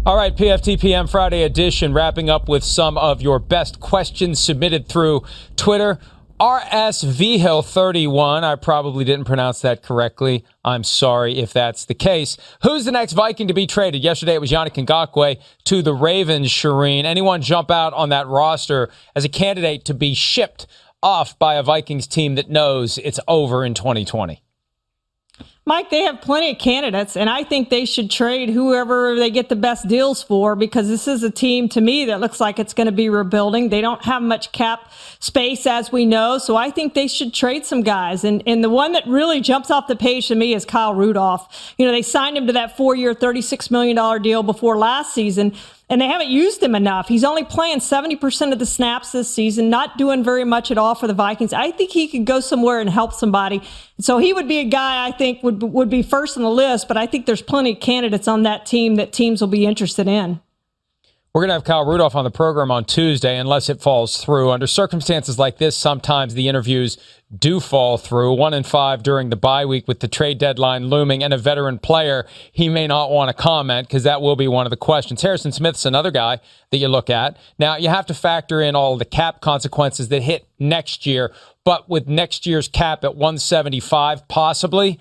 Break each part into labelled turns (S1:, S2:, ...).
S1: All right, PFT PM Friday edition, wrapping up with some of your best questions submitted through Twitter. RSVhill31, I probably didn't pronounce that correctly. I'm sorry if that's the case. Who's the next Viking to be traded? Yesterday it was Yannick Ngakoue to the Ravens, Charean. Anyone jump out on that roster as a candidate to be shipped off by a Vikings team that knows it's over in 2020?
S2: Mike, they have plenty of candidates, and I think they should trade whoever they get the best deals for, because this is a team, to me, that looks like it's going to be rebuilding. They don't have much cap space, as we know, so I think they should trade some guys. And the one that really jumps off the page to me is Kyle Rudolph. You know, they signed him to that 4-year, $36 million deal before last season, and they haven't used him enough. He's only playing 70% of the snaps this season, not doing very much at all for the Vikings. I think he could go somewhere and help somebody. So he would be a guy I think would be first on the list, but I think there's plenty of candidates on that team that teams will be interested in.
S1: We're going to have Kyle Rudolph on the program on Tuesday, unless it falls through. Under circumstances like this, sometimes the interviews do fall through. 1-5 during the bye week with the trade deadline looming and a veteran player. He may not want to comment because that will be one of the questions. Harrison Smith's another guy that you look at. Now, you have to factor in all of the cap consequences that hit next year, but with next year's cap at 175 possibly,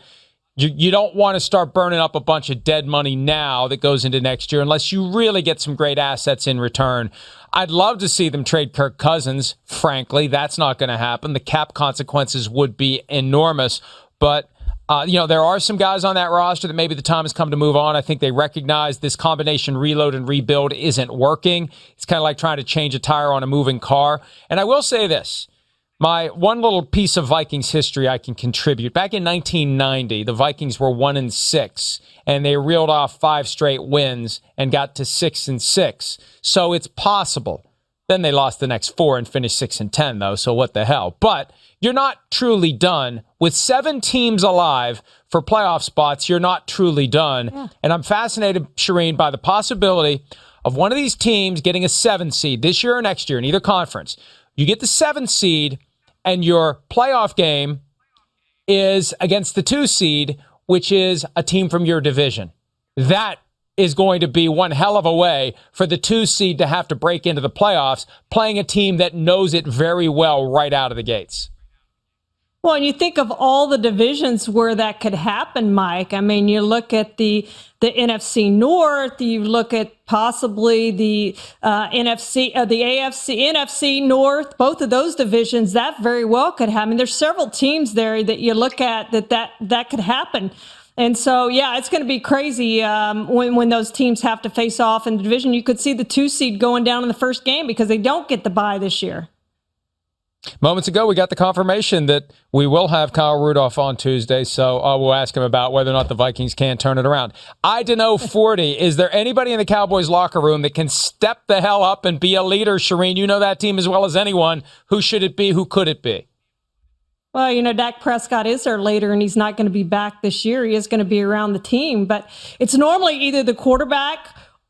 S1: you don't want to start burning up a bunch of dead money now that goes into next year unless you really get some great assets in return. I'd love to see them trade Kirk Cousins. Frankly, that's not going to happen. The cap consequences would be enormous. But, there are some guys on that roster that maybe the time has come to move on. I think they recognize this combination reload and rebuild isn't working. It's kind of like trying to change a tire on a moving car. And I will say this. My one little piece of Vikings history I can contribute. Back in 1990, the Vikings were 1-6, and they reeled off 5 straight wins and got to 6-6. So it's possible. Then they lost the next 4 and finished 6-10, though, so what the hell. But you're not truly done. With 7 teams alive for playoff spots, you're not truly done. Yeah. And I'm fascinated, Charean, by the possibility of one of these teams getting a 7 seed this year or next year in either conference. You get the 7 seed, and your playoff game is against the 2 seed, which is a team from your division. That is going to be one hell of a way for the 2 seed to have to break into the playoffs, playing a team that knows it very well right out of the gates.
S2: Well, and you think of all the divisions where that could happen, Mike. I mean, you look at the NFC North, you look at possibly the NFC North, both of those divisions, that very well could happen. There's several teams there that you look at that could happen. And so, yeah, it's going to be crazy when those teams have to face off in the division. You could see the 2 seed going down in the first game because they don't get the bye this year.
S1: Moments ago, we got the confirmation that we will have Kyle Rudolph on Tuesday, so we'll ask him about whether or not the Vikings can turn it around. I don't know, 40. Is there anybody in the Cowboys locker room that can step the hell up and be a leader, Charean? You know that team as well as anyone. Who should it be? Who could it be?
S2: Well, Dak Prescott is their leader, and he's not going to be back this year. He is going to be around the team, but it's normally either the quarterback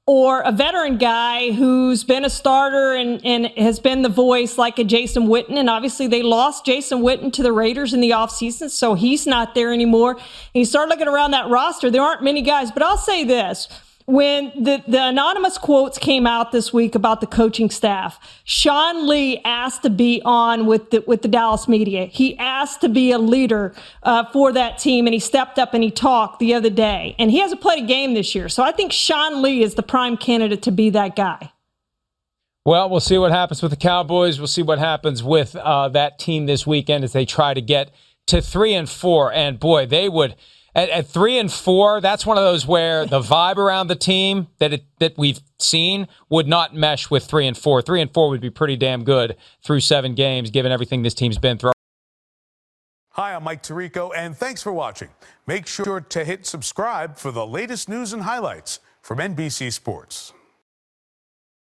S2: or a veteran guy who's been a starter and has been the voice, like a Jason Witten. And obviously they lost Jason Witten to the Raiders in the offseason, so he's not there anymore. And you start looking around that roster, there aren't many guys. But I'll say this. When the anonymous quotes came out this week about the coaching staff, Sean Lee asked to be on with the Dallas media. He asked to be a leader for that team, and he stepped up and he talked the other day. And he hasn't played a game this year. So I think Sean Lee is the prime candidate to be that guy.
S1: Well, we'll see what happens with the Cowboys. We'll see what happens with that team this weekend as they try to get to 3-4. And boy, they would... At 3-4, that's one of those where the vibe around the team that we've seen would not mesh with 3-4. 3-4 would be pretty damn good through 7 games, given everything this team's been through.
S3: Hi, I'm Mike Tirico, and thanks for watching. Make sure to hit subscribe for the latest news and highlights from NBC Sports.